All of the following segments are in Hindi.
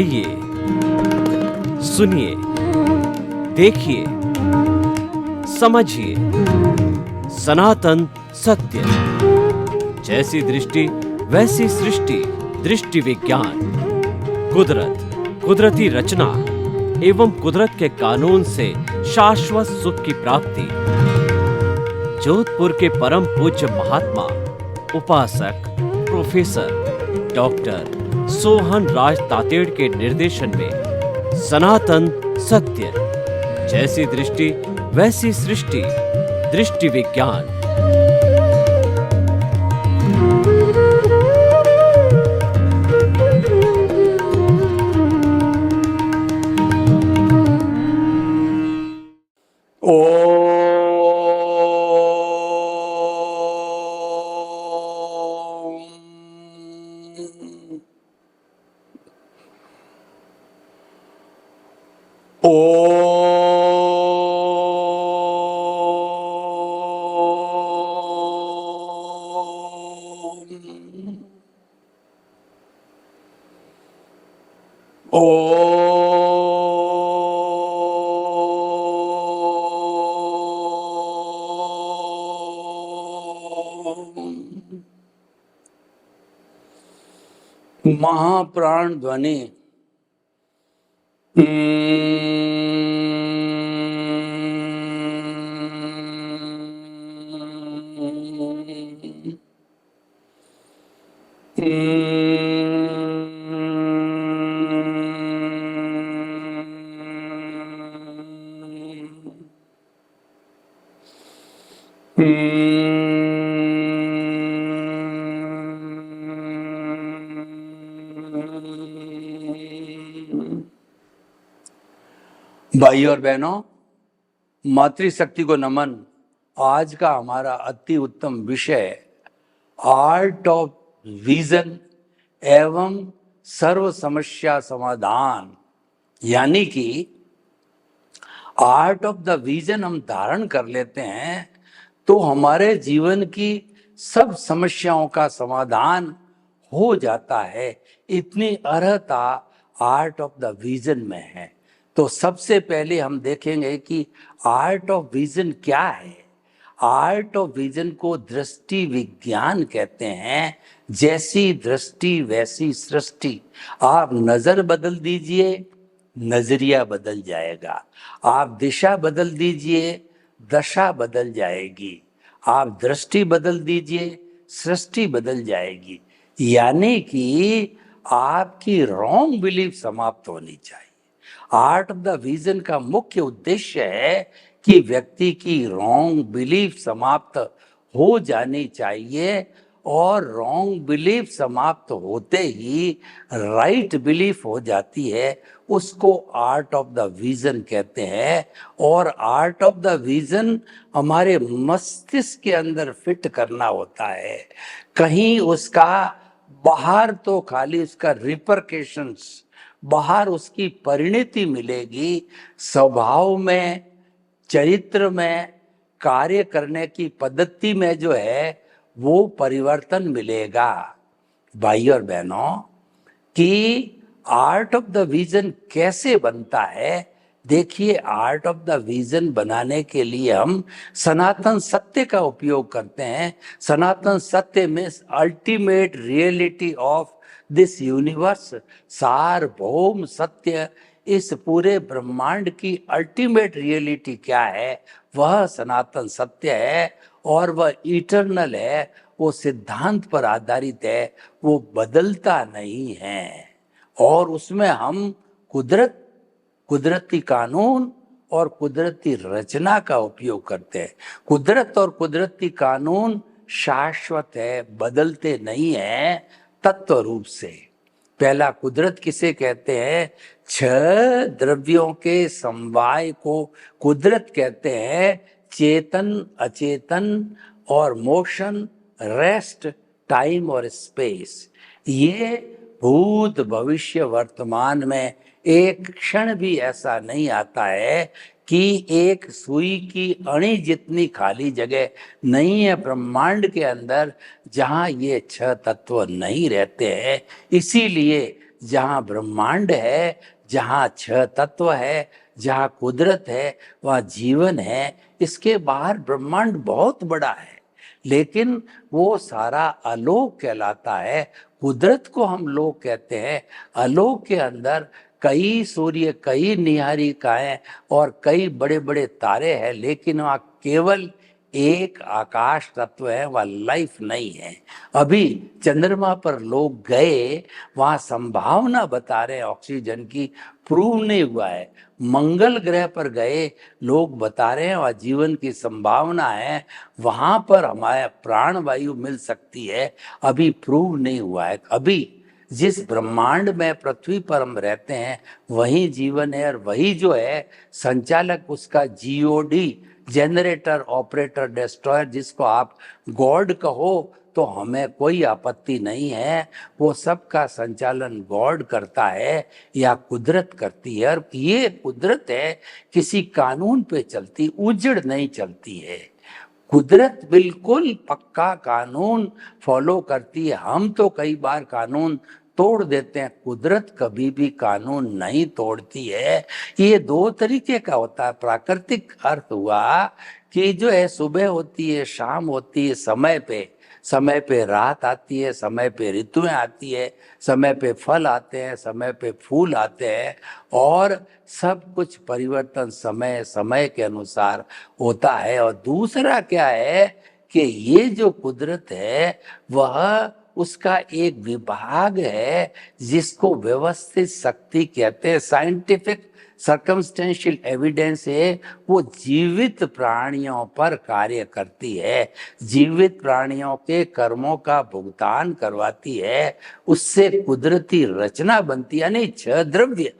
आइए, सुनिए, देखिए, समझिए सनातन सत्य। जैसी दृष्टि वैसी सृष्टि, दृष्टि विज्ञान। कुदरत, कुदरती रचना एवं कुदरत के कानून से शाश्वत सुख की प्राप्ति। जोधपुर के परम पूज्य महात्मा उपासक प्रोफेसर डॉक्टर सोहन राज तातेड़ के निर्देशन में सनातन सत्य। जैसी दृष्टि वैसी सृष्टि, दृष्टि विज्ञान। महाप्राण ध्वनि भाई और बहनों, मातृशक्ति को नमन। आज का हमारा अति उत्तम विषय आर्ट ऑफ विजन एवं सर्व समस्या समाधान, यानी कि आर्ट ऑफ द विजन हम धारण कर लेते हैं तो हमारे जीवन की सब समस्याओं का समाधान हो जाता है। इतनी अर्हता आर्ट ऑफ द विजन में है। तो सबसे पहले हम देखेंगे कि आर्ट ऑफ विजन क्या है। आर्ट ऑफ विजन को दृष्टि विज्ञान कहते हैं। जैसी दृष्टि वैसी सृष्टि। आप नजर बदल दीजिए, नजरिया बदल जाएगा। आप दिशा बदल दीजिए, दशा बदल जाएगी। आप दृष्टि बदल दीजिए, सृष्टि बदल जाएगी। यानी कि आपकी रॉन्ग बिलीफ समाप्त होनी चाहिए। आर्ट ऑफ द विजन का मुख्य उद्देश्य है कि व्यक्ति की रॉन्ग बिलीफ समाप्त हो जानी चाहिए, और रॉन्ग बिलीफ समाप्त होते ही राइट बिलीफ हो जाती है। उसको आर्ट ऑफ द विजन कहते हैं। और आर्ट ऑफ द विजन हमारे मस्तिष्क के अंदर फिट करना होता है। कहीं उसका बाहर तो खाली उसका रिपरकेशंस, बाहर उसकी परिणति मिलेगी, स्वभाव में, चरित्र में, कार्य करने की पद्धति में जो है वो परिवर्तन मिलेगा। भाई और बहनों, कि आर्ट ऑफ द विजन कैसे बनता है। देखिए, आर्ट ऑफ द विजन बनाने के लिए हम सनातन सत्य का उपयोग करते हैं। सनातन सत्य में ultimate reality of this universe, सार्वभौम सत्य, इस पूरे ब्रह्मांड की अल्टीमेट रियलिटी क्या है, वह सनातन सत्य है। और वह इटर्नल है, वो सिद्धांत पर आधारित है, वो बदलता नहीं है। और उसमें हम कुदरती कानून और कुदरती रचना का उपयोग करते हैं। कुदरत और कुदरती कानून शाश्वत है, बदलते नहीं है तत्व रूप से। पहला कुदरत किसे कहते हैं? छह द्रव्यों के समवाय को कुदरत कहते हैं। चेतन, अचेतन और मोशन, रेस्ट, टाइम और स्पेस। ये भूत, भविष्य, वर्तमान में एक क्षण भी ऐसा नहीं आता है कि एक सुई की अणी जितनी खाली जगह नहीं है ब्रह्मांड के अंदर जहां ये छह तत्व नहीं रहते हैं। इसीलिए जहाँ ब्रह्मांड है, जहाँ छह तत्व है, जहाँ कुदरत है, वहाँ जीवन है। इसके बाहर ब्रह्मांड बहुत बड़ा है, लेकिन वो सारा अलोक कहलाता है। कुदरत को हम लोक कहते हैं। अलोक के अंदर कई सूर्य, कई निहारिकाएं और कई बड़े बड़े तारे हैं, लेकिन वहाँ केवल एक आकाश तत्व है, वह लाइफ नहीं है। अभी चंद्रमा पर लोग गए, वहां संभावना बता रहे हैं ऑक्सीजन की, प्रूव नहीं हुआ है। मंगल ग्रह पर गए, लोग बता रहे हैं वह जीवन की संभावना है, वहां पर हमारे प्राण वायु मिल सकती है, अभी प्रूव नहीं हुआ है। अभी जिस ब्रह्मांड में पृथ्वी पर हम रहते हैं वही जीवन है, और वही जो है संचालक उसका जीओडी, जनरेटर ऑपरेटर डिस्ट्रॉयर, जिसको आप गॉड कहो तो हमें कोई आपत्ति नहीं है। वो सबका संचालन गॉड करता है या कुदरत करती है, और ये कुदरत है किसी कानून पे चलती, उजड़ नहीं चलती है। कुदरत बिल्कुल पक्का कानून फॉलो करती है। हम तो कई बार कानून तोड़ देते हैं, कुदरत कभी भी कानून नहीं तोड़ती है। ये दो तरीके का होता है। प्राकृतिक अर्थ हुआ कि जो है सुबह होती है, शाम होती है, समय पे रात आती है, समय पे ऋतुएं आती है, समय पे फल आते हैं, समय पे फूल आते हैं, और सब कुछ परिवर्तन समय समय के अनुसार होता है। और दूसरा क्या है कि ये जो कुदरत है वह उसका एक विभाग है जिसको व्यवस्थित शक्ति कहते हैं। साइंटिफिक सर्कमस्टेंशियल एविडेंस है, वो जीवित प्राणियों पर कार्य करती है, जीवित प्राणियों के कर्मों का भुगतान करवाती है, उससे कुदरती रचना बनती है। यानी छह द्रव्य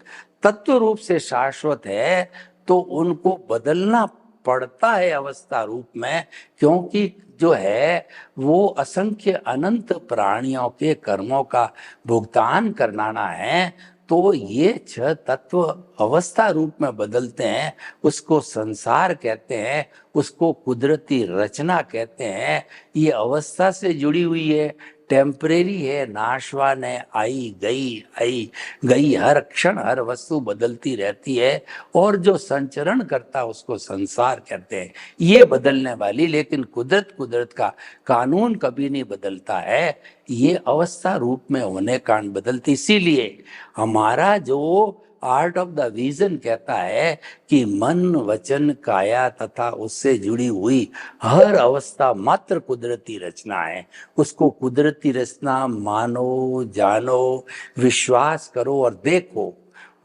तत्व रूप से शाश्वत है, तो उनको बदलना पड़ता है अवस्था रूप में, क्योंकि जो है वो असंख्य अनंत प्राणियों के कर्मों का भुगतान करना है। तो ये छह तत्व अवस्था रूप में बदलते हैं, उसको संसार कहते हैं, उसको कुदरती रचना कहते हैं। ये अवस्था से जुड़ी हुई है, टेम्परेरी है, नाशवान है, आई गई, हर क्षण हर वस्तु बदलती रहती है, और जो संचरण करता है उसको संसार कहते हैं। ये बदलने वाली, लेकिन कुदरत का कानून कभी नहीं बदलता है, ये अवस्था रूप में होने कारण बदलती। इसीलिए हमारा जो आर्ट ऑफ द विजन कहता है कि मन वचन काया तथा उससे जुड़ी हुई हर अवस्था मात्र कुदरती रचना है। उसको कुदरती रचना मानो, जानो, विश्वास करो और देखो।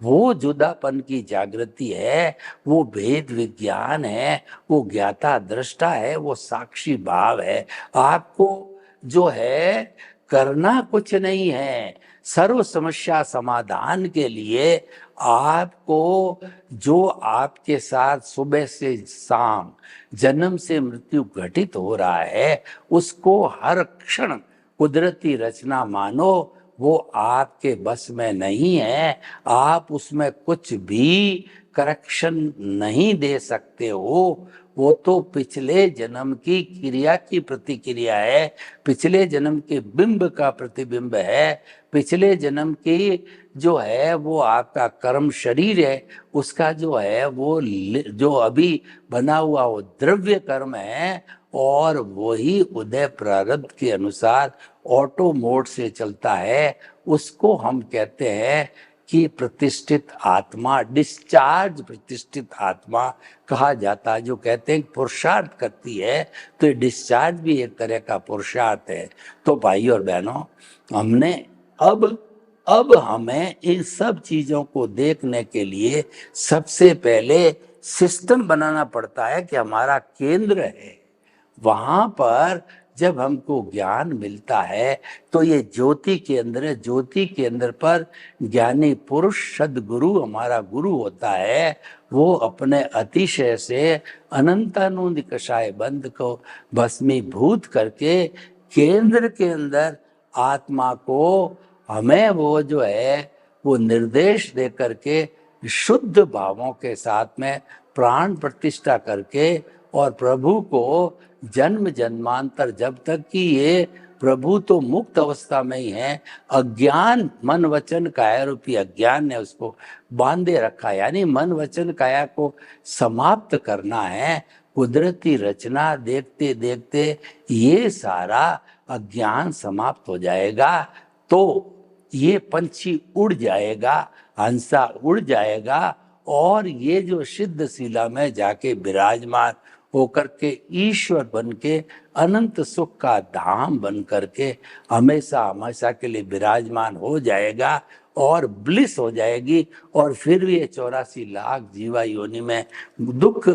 वो जुदापन की जागृति है, वो भेद विज्ञान है, वो ज्ञाता दृष्टा है, वो साक्षी भाव है। आपको जो है करना कुछ नहीं है। सर्व समस्या समाधान के लिए आपको जो आपके साथ सुबह से शाम, जन्म से मृत्यु घटित हो रहा है, उसको हर क्षण कुदरती रचना मानो। वो आपके बस में नहीं है, आप उसमें कुछ भी करेक्शन नहीं दे सकते हो। वो तो पिछले जन्म की क्रिया की प्रतिक्रिया है, पिछले जन्म के बिंब का प्रतिबिंब है, पिछले जन्म की जो है वो आपका कर्म शरीर है, उसका जो है वो जो अभी बना हुआ वो द्रव्य कर्म है, और वही उदय प्रारब्ध के अनुसार ऑटो मोड से चलता है। उसको हम कहते हैं कि प्रतिष्ठित आत्मा, डिस्चार्ज प्रतिष्ठित आत्मा कहा जाता है। जो कहते हैं पुरुषार्थ करती है, तो डिस्चार्ज भी एक तरह का पुरुषार्थ है। तो भाई और बहनों, हमने अब हमें इन सब चीजों को देखने के लिए सबसे पहले सिस्टम बनाना पड़ता है कि हमारा केंद्र है। वहां पर जब हमको ज्ञान मिलता है तो ये ज्योति के अंदर है, ज्योति के अंदर पर ज्ञानी पुरुष सदगुरु हमारा गुरु होता है। वो अपने अतिशय से अनंतानंद कषाय बंद को भस्मीभूत करके केंद्र के अंदर आत्मा को हमें वो जो है वो निर्देश दे करके शुद्ध भावों के साथ में प्राण प्रतिष्ठा करके, और प्रभु को जन्म जन्मांतर जब तक कि ये प्रभु तो मुक्त अवस्था में ही है, अज्ञान मन वचन काया रूपी अज्ञान ने उसको बांधे रखा है। यानी मन वचन काया को समाप्त करना है। कुदरती रचना देखते देखते ये सारा अज्ञान समाप्त हो जाएगा, तो ये पंछी उड़ जाएगा, हंसा उड़ जाएगा, और ये जो सिद्ध शिला में जाके विराजमान होकर के ईश्वर बन के अनंत सुख का धाम बन करके हमेशा हमेशा के लिए विराजमान हो जाएगा और ब्लिस हो जाएगी। और फिर भी ये 84 लाख जीवा योनि में दुख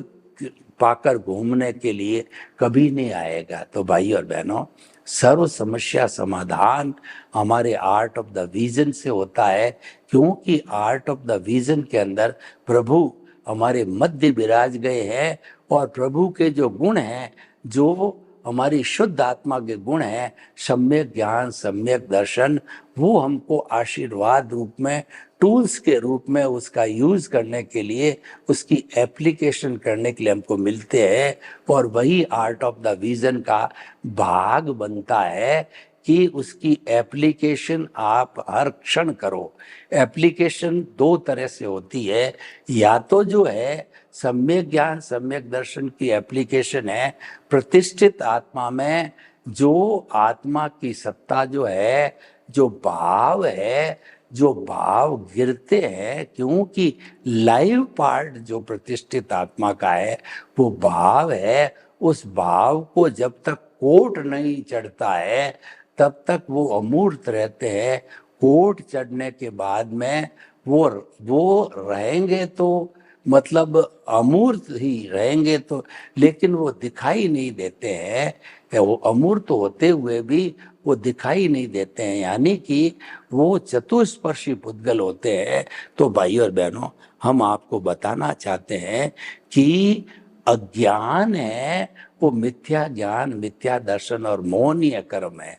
पाकर घूमने के लिए कभी नहीं आएगा। तो भाई और बहनों, सर्व समस्या समाधान हमारे आर्ट ऑफ द विजन से होता है, क्योंकि आर्ट ऑफ द विजन के अंदर प्रभु हमारे मध्य विराज गए हैं। और प्रभु के जो गुण हैं, जो हमारी शुद्ध आत्मा के गुण हैं, सम्यक ज्ञान सम्यक दर्शन, वो हमको आशीर्वाद रूप में, टूल्स के रूप में उसका यूज करने के लिए, उसकी एप्लीकेशन करने के लिए हमको मिलते हैं। और वही आर्ट ऑफ द विजन का भाग बनता है कि उसकी एप्लीकेशन आप हर क्षण करो। एप्लीकेशन दो तरह से होती है, या तो जो है सम्यक ज्ञान सम्यक दर्शन की एप्लीकेशन है प्रतिष्ठित आत्मा में, जो आत्मा की सत्ता जो है, जो भाव है, जो भाव गिरते हैं, क्योंकि लाइव पार्ट जो प्रतिष्ठित आत्मा का है वो भाव है। उस भाव को जब तक कोट नहीं चढ़ता है तब तक वो अमूर्त रहते हैं। कोट चढ़ने के बाद में वो रहेंगे तो मतलब अमूर्त ही रहेंगे, तो लेकिन वो दिखाई नहीं देते हैं। वो अमूर्त होते हुए भी वो दिखाई नहीं देते हैं, यानी कि वो चतुष्पर्शी पुद्गल होते हैं। तो भाई और बहनों, हम आपको बताना चाहते हैं कि अज्ञान है वो मिथ्या ज्ञान मिथ्या दर्शन और मोहनीय कर्म है।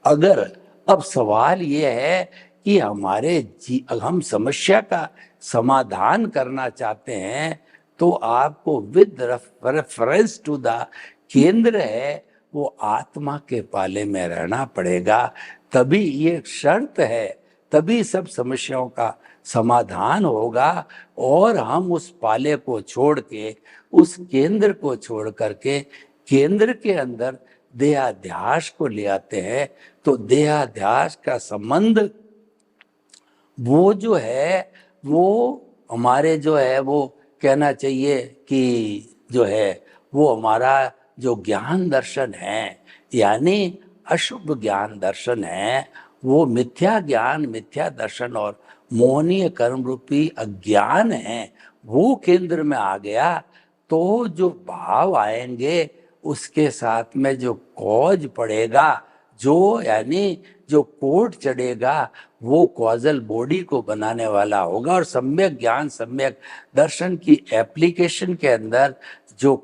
अगर अब सवाल ये है कि हम समस्या का समाधान करना चाहते हैं, तो आपको विद रेफरेंस टू द केंद्र है वो आत्मा के पाले में रहना पड़ेगा। तभी ये शर्त है, तभी सब समस्याओं का समाधान होगा। और हम उस पाले को छोड़ के, उस केंद्र को छोड़ करके केंद्र के अंदर देहाध्यास को ले आते हैं। तो देहाध्यास का संबंध वो जो है, वो हमारे जो है, वो कहना चाहिए कि जो है वो हमारा जो ज्ञान दर्शन है, यानी अशुभ ज्ञान दर्शन है, वो मिथ्या ज्ञान मिथ्या दर्शन और मोहनीय कर्म रूपी अज्ञान है, वो केंद्र में आ गया। तो जो भाव आएंगे उसके साथ में जो कॉज पड़ेगा, जो यानी जो कोट चढ़ेगा, वो कॉजल बॉडी को बनाने वाला होगा। और सम्यक ज्ञान सम्यक दर्शन की एप्लीकेशन के अंदर जो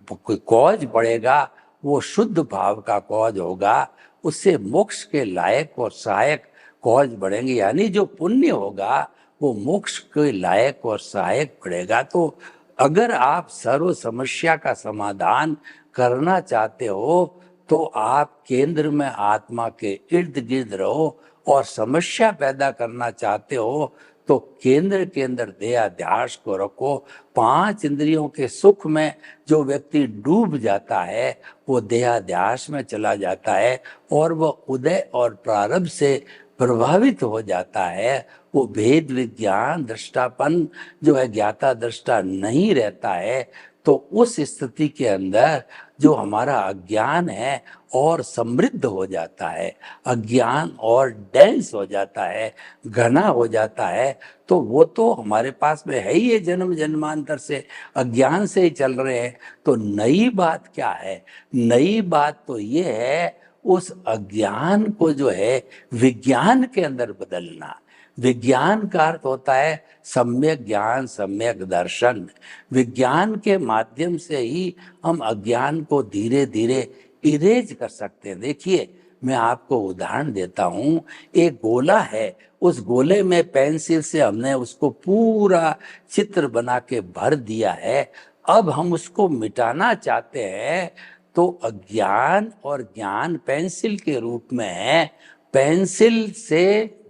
कॉज पड़ेगा वो शुद्ध भाव का कॉज होगा। उससे मोक्ष के लायक और सहायक कॉज बढ़ेंगे, यानी जो पुण्य होगा वो मोक्ष के लायक और सहायक बढ़ेगा। तो अगर आप सर्व समस्या का समाधान करना चाहते हो तो आप केंद्र में आत्मा के इर्द गिर्द रहो, और समस्या पैदा करना चाहते हो तो केंद्र के अंदर देहाध्यास को रखो। 5 इंद्रियों के सुख में जो व्यक्ति डूब जाता है वो देहाध्यास में चला जाता है, और वह उदय और प्रारब्ध से प्रभावित हो जाता है। वो भेद विज्ञान दृष्टापन जो है ज्ञाता दृष्टा नहीं रहता है। तो उस स्थिति के अंदर जो हमारा अज्ञान है और समृद्ध हो जाता है, अज्ञान और डेंस हो जाता है, घना हो जाता है। तो वो तो हमारे पास में है ही, ये जन्म जन्मांतर से अज्ञान से ही चल रहे हैं। तो नई बात क्या है? नई बात तो ये है उस अज्ञान को जो है विज्ञान के अंदर बदलना। विज्ञान का अर्थ होता है सम्यक ज्ञान सम्यक दर्शन। विज्ञान के माध्यम से ही हम अज्ञान को धीरे धीरे इरेज कर सकते हैं। देखिए, मैं आपको उदाहरण देता हूँ। एक गोला है, उस गोले में पेंसिल से हमने उसको पूरा चित्र बना के भर दिया है। अब हम उसको मिटाना चाहते हैं, तो अज्ञान और ज्ञान पेंसिल के रूप में है। पेंसिल से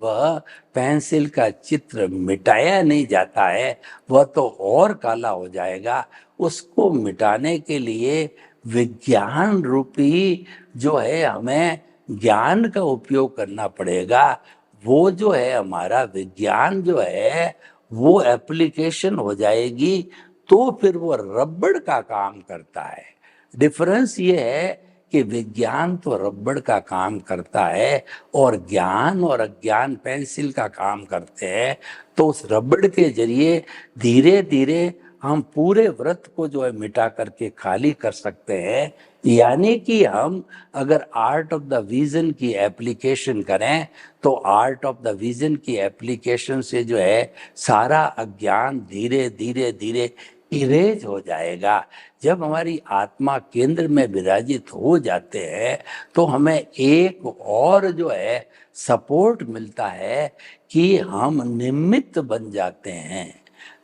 वह पेंसिल का चित्र मिटाया नहीं जाता है, वह तो और काला हो जाएगा। उसको मिटाने के लिए विज्ञान रूपी जो है हमें ज्ञान का उपयोग करना पड़ेगा। वो जो है हमारा विज्ञान जो है वो एप्लीकेशन हो जाएगी, तो फिर वो रबड़ का काम करता है। डिफरेंस ये है कि विज्ञान तो रबड़ का काम करता है और ज्ञान और अज्ञान पेंसिल का काम करते हैं। तो उस रबड़ के जरिए धीरे धीरे हम पूरे व्रत को जो है मिटा करके खाली कर सकते हैं। यानी कि हम अगर आर्ट ऑफ द विजन की एप्लीकेशन करें तो आर्ट ऑफ द विजन की एप्लीकेशन से जो है सारा अज्ञान धीरे धीरे धीरे इरेज हो जाएगा। जब हमारी आत्मा केंद्र में विराजित हो जाते हैं तो हमें एक और जो है सपोर्ट मिलता है कि हम निमित्त बन जाते हैं।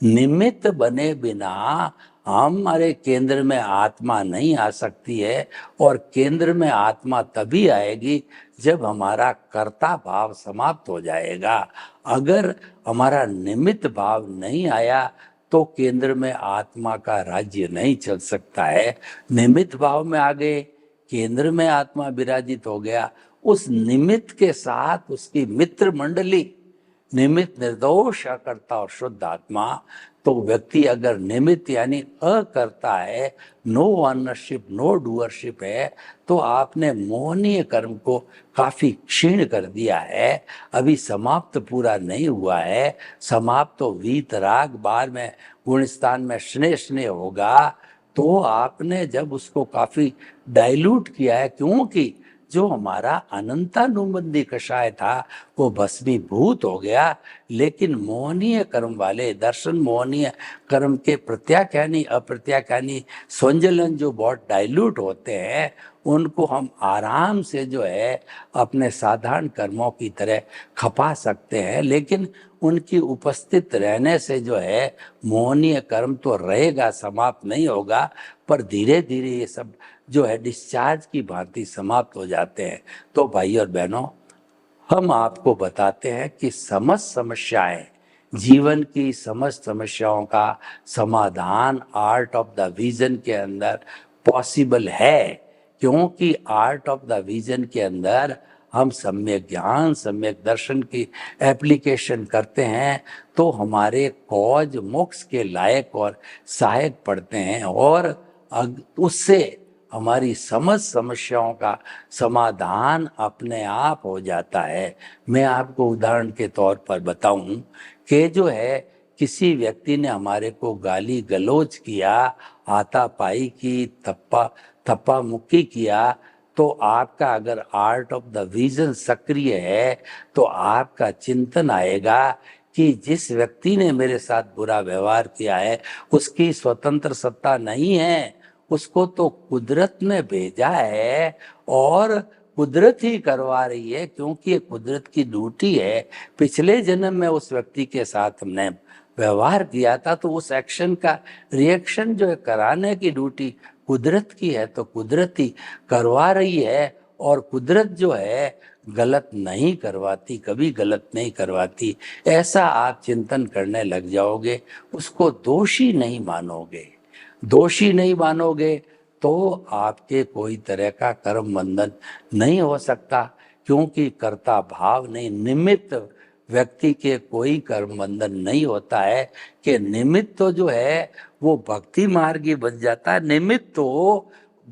निमित्त बने बिना हमारे केंद्र में आत्मा नहीं आ सकती है, और केंद्र में आत्मा तभी आएगी जब हमारा कर्ता भाव समाप्त हो जाएगा। अगर हमारा निमित्त भाव नहीं आया तो केंद्र में आत्मा का राज्य नहीं चल सकता है। निमित्त भाव में आ गए, केंद्र में आत्मा विराजित हो गया, उस निमित्त के साथ उसकी मित्र मंडली, निमित्त निर्दोष अकर्ता और शुद्ध आत्मा। तो व्यक्ति अगर निमित्त यानी अकर्ता है, नो ऑनरशिप नो डूअरशिप है, तो आपने मोहनीय कर्म को काफी क्षीण कर दिया है। अभी समाप्त पूरा नहीं हुआ है। समाप्त तो वीतराग बाद में गुणस्थान में स्नेह स्नेह होगा। तो आपने जब उसको काफी डाइल्यूट किया है, क्योंकि जो हमारा अनंतानुबंधी कषाय था वो भस्मीभूत हो गया। लेकिन मोहनीय कर्म वाले दर्शन मोहनीय कर्म के प्रत्याख्यानी अप्रत्याख्यानी स्वंजलन जो बहुत डाइल्यूट होते हैं, उनको हम आराम से जो है अपने साधारण कर्मों की तरह खपा सकते हैं। लेकिन उनकी उपस्थित रहने से जो है मोहनीय कर्म तो रहेगा, समाप्त नहीं होगा, पर धीरे धीरे ये सब जो है डिस्चार्ज की भांति समाप्त हो जाते हैं। तो भाई और बहनों, हम आपको बताते हैं कि समस्त समस्याएं, जीवन की समस्त समस्याओं का समाधान आर्ट ऑफ द विजन के अंदर पॉसिबल है। क्योंकि आर्ट ऑफ द विजन के अंदर हम सम्यक ज्ञान सम्यक दर्शन की एप्लीकेशन करते हैं तो हमारे कॉज मोक्ष के लायक और सहायक पड़ते हैं, और उससे हमारी समस्त समस्याओं का समाधान अपने आप हो जाता है। मैं आपको उदाहरण के तौर पर बताऊं कि जो है किसी व्यक्ति ने हमारे को गाली गलौज किया, हाथापाई की, थप्पा मुक्की किया, तो आपका अगर आर्ट ऑफ द विजन सक्रिय है तो आपका चिंतन आएगा कि जिस व्यक्ति ने मेरे साथ बुरा व्यवहार किया है उसकी स्वतंत्र सत्ता नहीं है, उसको तो कुदरत ने भेजा है और कुदरत ही करवा रही है, क्योंकि ये कुदरत की ड्यूटी है। पिछले जन्म में उस व्यक्ति के साथ हमने व्यवहार किया था तो उस एक्शन का रिएक्शन जो है कराने की ड्यूटी कुदरत की है, तो कुदरत ही करवा रही है। और कुदरत जो है गलत नहीं करवाती, कभी गलत नहीं करवाती। ऐसा आप चिंतन करने लग जाओगे, उसको दोषी नहीं मानोगे। दोषी नहीं मानोगे तो आपके कोई तरह का कर्म बंधन नहीं हो सकता, क्योंकि कर्ता भाव नहीं, निमित्त व्यक्ति के कोई कर्म बंधन नहीं होता है। कि निमित्त तो जो है वो भक्ति मार्गी बन जाता है। निमित्त तो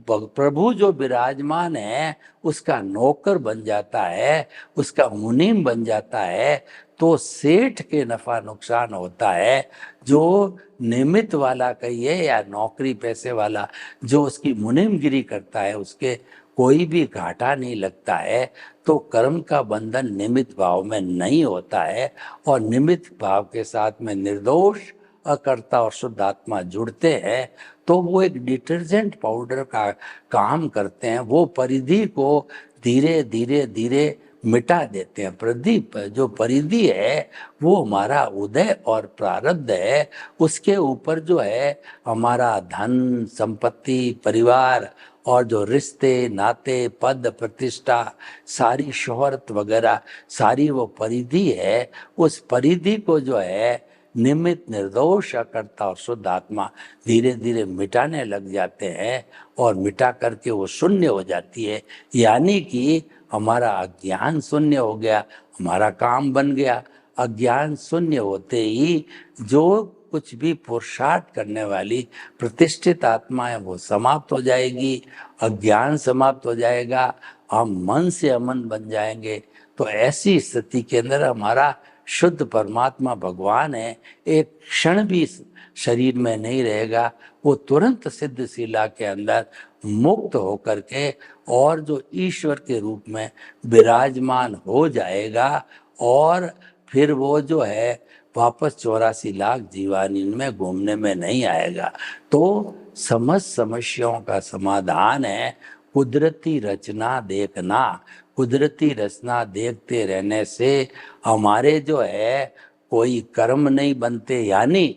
प्रभु जो विराजमान है उसका नौकर बन जाता है, उसका मुनीम बन जाता है। तो सेठ के नफा नुकसान होता है। जो निमित्त वाला कहिए या नौकरी पैसे वाला जो उसकी मुनीमगिरी करता है उसके कोई भी घाटा नहीं लगता है। तो कर्म का बंधन निमित्त भाव में नहीं होता है, और निमित्त भाव के साथ में निर्दोष अकर्ता और शुद्ध आत्मा जुड़ते हैं तो वो एक डिटर्जेंट पाउडर का काम करते हैं। वो परिधि को धीरे धीरे धीरे मिटा देते हैं। प्रदीप जो परिधि है वो हमारा उदय और प्रारब्ध है, उसके ऊपर जो है हमारा धन संपत्ति परिवार और जो रिश्ते नाते पद प्रतिष्ठा सारी शोहरत वगैरह सारी वो परिधि है, उस परिधि को जो है निमित्त निर्दोष अकर्ता और शुद्ध आत्मा धीरे धीरे मिटाने लग जाते हैं और मिटा करके वो शून्य हो जाती है। यानी कि हमारा अज्ञान शून्य हो गया, हमारा काम बन गया। अज्ञान शून्य होते ही जो कुछ भी पुरुषार्थ करने वाली प्रतिष्ठित आत्मा है वो समाप्त हो जाएगी, अज्ञान समाप्त हो जाएगा, हम मन से अमन बन जाएंगे। तो ऐसी स्थिति के अंदर हमारा शुद्ध परमात्मा भगवान है, एक क्षण भी शरीर में नहीं रहेगा, वो तुरंत सिद्ध शिला के अंदर मुक्त होकर के और जो ईश्वर के रूप में विराजमान हो जाएगा और फिर वो जो है वापस 84 लाख जीवानी में घूमने में नहीं आएगा। तो समस्त समस्याओं का समाधान है कुदरती रचना देखना। कुदरती रचना देखते रहने से हमारे जो है कोई कर्म नहीं बनते, यानी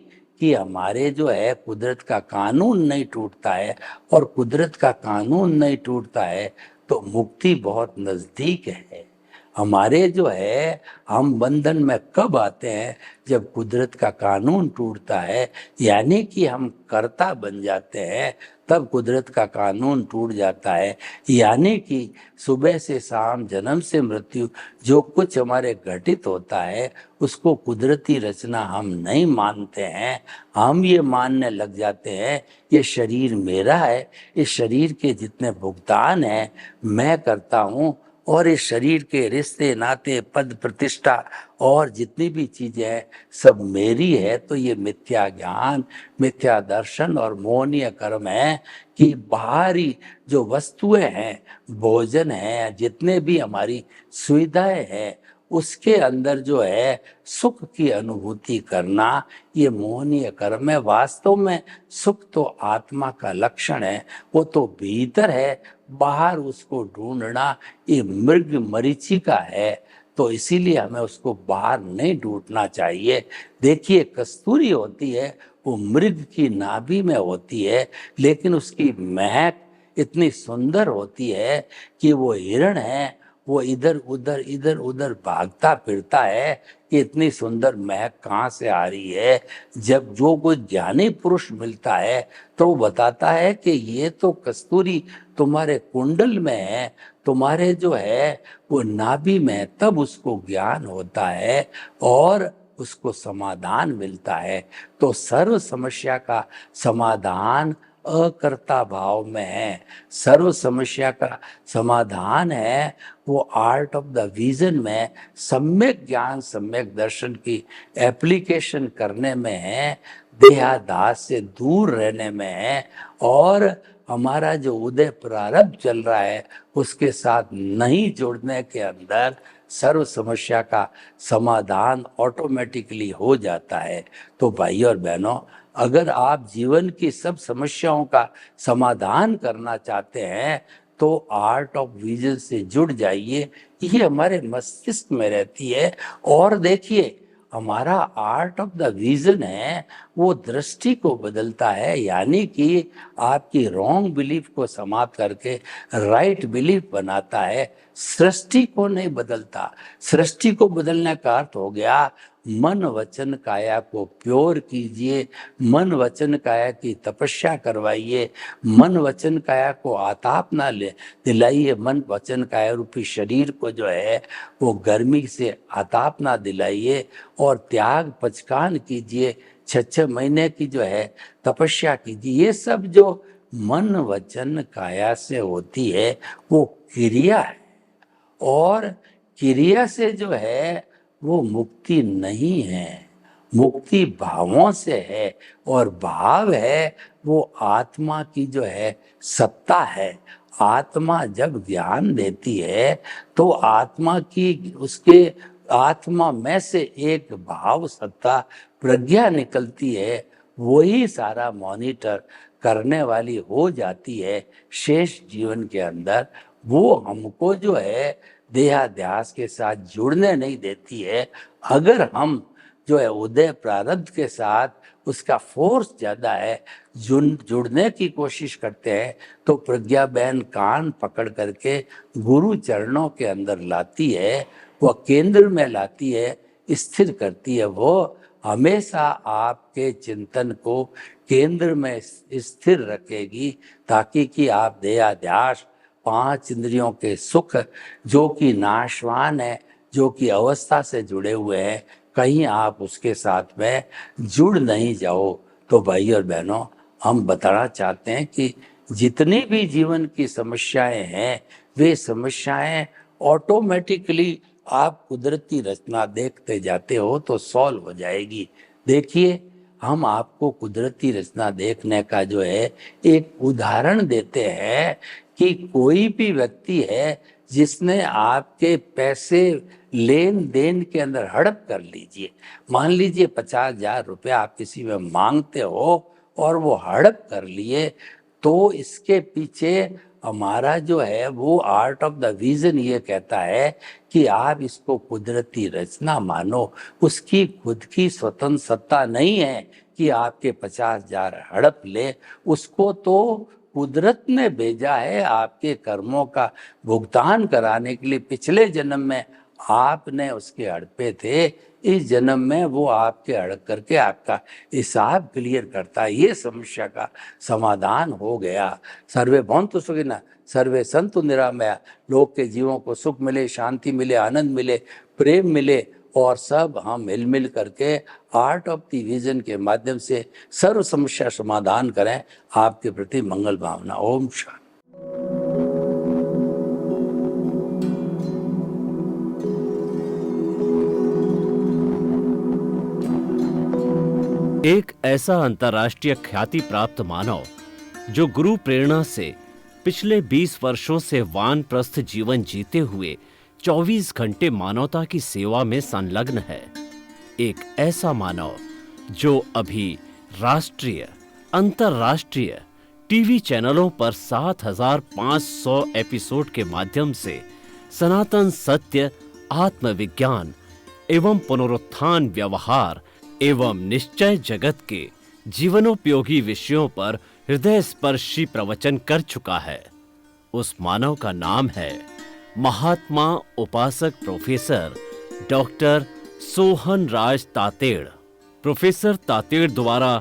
कि हमारे जो है कुदरत का कानून नहीं टूटता है, और कुदरत का कानून नहीं टूटता है तो मुक्ति बहुत नजदीक है। हमारे जो है हम बंधन में कब आते हैं, जब कुदरत का कानून टूटता है, यानी कि हम कर्ता बन जाते हैं, तब कुदरत का कानून टूट जाता है। यानी कि सुबह से शाम जन्म से मृत्यु जो कुछ हमारे घटित होता है उसको कुदरती रचना हम नहीं मानते हैं। हम ये मानने लग जाते हैं ये शरीर मेरा है, इस शरीर के जितने भुगतान हैं मैं करता हूँ, और इस शरीर के रिश्ते नाते पद प्रतिष्ठा और जितनी भी चीजें हैं सब मेरी है। तो ये मिथ्या ज्ञान, मिथ्या दर्शन और मोहनीय कर्म है कि बाहरी जो वस्तुएं हैं, भोजन है, जितने भी हमारी सुविधाएं हैं, उसके अंदर जो है सुख की अनुभूति करना ये मोहनीय कर्म है। वास्तव में सुख तो आत्मा का लक्षण है, वो तो भीतर है, बाहर उसको ढूंढना ये मृग मरीचिका है। तो इसीलिए हमें उसको बाहर नहीं ढूंढना चाहिए। देखिए कस्तूरी होती है वो मृग की नाभि में होती है, लेकिन उसकी महक इतनी सुंदर होती है कि वो हिरण है, वो इधर उधर भागता फिरता है कि इतनी सुंदर महक कहाँ से आ रही है। जब जो कोई ज्ञानी पुरुष मिलता है तो वो बताता है कि ये तो कस्तूरी तुम्हारे कुंडल में है, तुम्हारे जो है वो नाभि में, तब उसको ज्ञान होता है और उसको समाधान मिलता है। तो सर्व समस्या का समाधान अकर्ता भाव में है। सर्व समस्या का समाधान है वो आर्ट ऑफ द विजन में, सम्यक ज्ञान सम्यक दर्शन की एप्लीकेशन करने में है, देहादास से दूर रहने में है, और हमारा जो उदय प्रारब्ध चल रहा है उसके साथ नहीं जुड़ने के अंदर सर्व समस्या का समाधान ऑटोमेटिकली हो जाता है। तो भाई और बहनों, अगर आप जीवन की सब समस्याओं का समाधान करना चाहते हैं तो आर्ट ऑफ विजन से जुड़ जाइए। ये हमारे मस्तिष्क में रहती है। और देखिए हमारा आर्ट ऑफ द विजन है वो दृष्टि को बदलता है, यानी कि आपकी रॉन्ग बिलीफ को समाप्त करके राइट बिलीफ बनाता है, सृष्टि को नहीं बदलता। सृष्टि को बदलने का अर्थ हो गया मन वचन काया को प्योर कीजिए, मन वचन काया की तपस्या करवाइए, मन वचन काया को आताप ना ले दिलाइए, मन वचन काया रूपी शरीर को जो है वो गर्मी से आताप ना दिलाइए, और त्याग पचकान कीजिए, 6 महीने की जो है तपस्या कीजिए। ये सब जो मन वचन काया से होती है वो क्रिया है, और क्रिया से जो है वो मुक्ति नहीं है, मुक्ति भावों से है, और भाव है वो आत्मा की जो है सत्ता है। आत्मा जब ज्ञान देती है तो आत्मा की उसके आत्मा में से एक भाव सत्ता प्रज्ञा निकलती है, वही सारा मॉनिटर करने वाली हो जाती है शेष जीवन के अंदर। वो हमको जो है देहाध्यास के साथ जुड़ने नहीं देती है। अगर हम जो है उदय प्रारब्ध के साथ उसका फोर्स ज्यादा है, जुड़ने की कोशिश करते हैं तो प्रज्ञा बहन कान पकड़ करके गुरु चरणों के अंदर लाती है, वह केंद्र में लाती है, स्थिर करती है। वो हमेशा आपके चिंतन को केंद्र में स्थिर रखेगी ताकि कि आप देहाध्यास, 5 इंद्रियों के सुख जो कि नाशवान है, जो कि अवस्था से जुड़े हुए हैं, कहीं आप उसके साथ में जुड़ नहीं जाओ। तो भाई और बहनों, हम बताना चाहते हैं कि जितनी भी जीवन की समस्याएं हैं, वे समस्याएं ऑटोमेटिकली आप कुदरती रचना देखते जाते हो तो सॉल्व हो जाएगी। देखिए, हम आपको कुदरती रचना देखने का जो है एक उदाहरण देते हैं कि कोई भी व्यक्ति है जिसने आपके पैसे लेन देन के अंदर हड़प कर लीजिए, मान लीजिए 50,000 रुपया आप किसी में मांगते हो और वो हड़प कर लिए, तो इसके पीछे हमारा जो है वो आर्ट ऑफ द विजन ये कहता है कि आप इसको कुदरती रचना मानो। उसकी खुद की स्वतंत्र सत्ता नहीं है कि आपके 50,000 हड़प ले, उसको तो कुदरत ने भेजा है आपके कर्मों का भुगतान कराने के लिए। पिछले जन्म में आपने उसके हड़पे थे, इस जन्म में वो आपके हड़प करके आपका हिसाब क्लियर करता है। ये समस्या का समाधान हो गया। सर्वे भवन्तु सुखिनः, सर्वे सन्तु निरामया। लोग के जीवों को सुख मिले, शांति मिले, आनंद मिले, प्रेम मिले और सब हम मिल करके आर्ट ऑफ द विजन के माध्यम से सर्व समस्या समाधान करें। आपके प्रति मंगल भावना। ओम शांति। एक ऐसा अंतर्राष्ट्रीय ख्याति प्राप्त मानव जो गुरु प्रेरणा से पिछले 20 वर्षों से वानप्रस्थ जीवन जीते हुए 24 घंटे मानवता की सेवा में संलग्न है। एक ऐसा मानव जो अभी राष्ट्रीय, अंतर्राष्ट्रीय टीवी चैनलों पर 7,500 एपिसोड के माध्यम से सनातन सत्य, आत्मविज्ञान एवं पुनरुत्थान व्यवहार एवं निश्चय जगत के जीवनोपयोगी विषयों पर हृदय स्पर्शी प्रवचन कर चुका है। उस मानव का नाम है महात्मा उपासक प्रोफेसर डॉक्टर सोहन राज तातेड़। प्रोफेसर तातेड़ द्वारा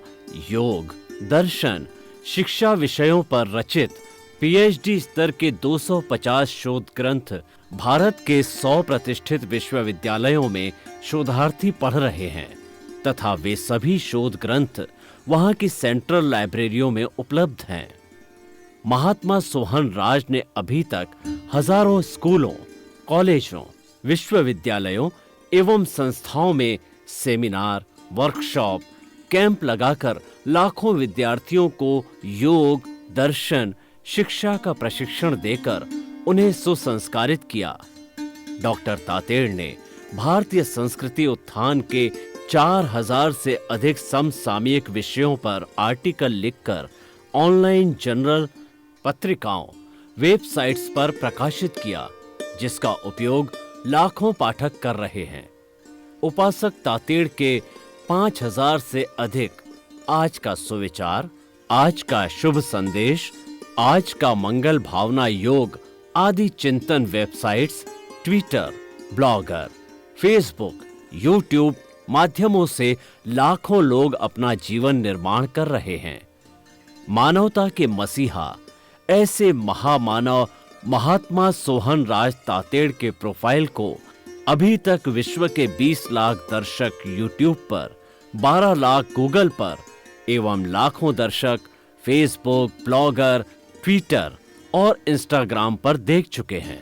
योग, दर्शन, शिक्षा विषयों पर रचित पीएचडी स्तर के 250 शोध ग्रंथ भारत के 100 प्रतिष्ठित विश्वविद्यालयों में शोधार्थी पढ़ रहे हैं तथा वे सभी शोध ग्रंथ वहां की सेंट्रल लाइब्रेरियों में उपलब्ध हैं। महात्मा सोहन राज ने अभी तक हजारों स्कूलों, कॉलेजों, विश्वविद्यालयों एवं संस्थाओं में सेमिनार, वर्कशॉप, कैंप लगाकर लाखों विद्यार्थियों को योग, दर्शन, शिक्षा का प्रशिक्षण देकर उन्हें सुसंस्कारित किया। डॉक्टर तातेड़ ने भारतीय संस्कृति उत्थान के 4,000 से अधिक समसामयिक विषयों पर आर्टिकल लिखकर ऑनलाइन जर्नल, पत्रिकाओं, वेबसाइट्स पर प्रकाशित किया, जिसका उपयोग लाखों पाठक कर रहे हैं। उपासक तातेड़ के 5,000 से अधिक आज का सुविचार, आज का शुभ संदेश, आज का मंगल भावना योग आदि चिंतन websites, Twitter, blogger, Facebook, YouTube माध्यमों से लाखों लोग अपना जीवन निर्माण कर रहे हैं। मानवता के मसीहा ऐसे महामानव महात्मा सोहन राज तातेड़ के प्रोफाइल को अभी तक विश्व के 20 लाख दर्शक यूट्यूब पर, 12 लाख गूगल पर एवं लाखों दर्शक फेसबुक, ब्लॉगर, ट्विटर और इंस्टाग्राम पर देख चुके हैं।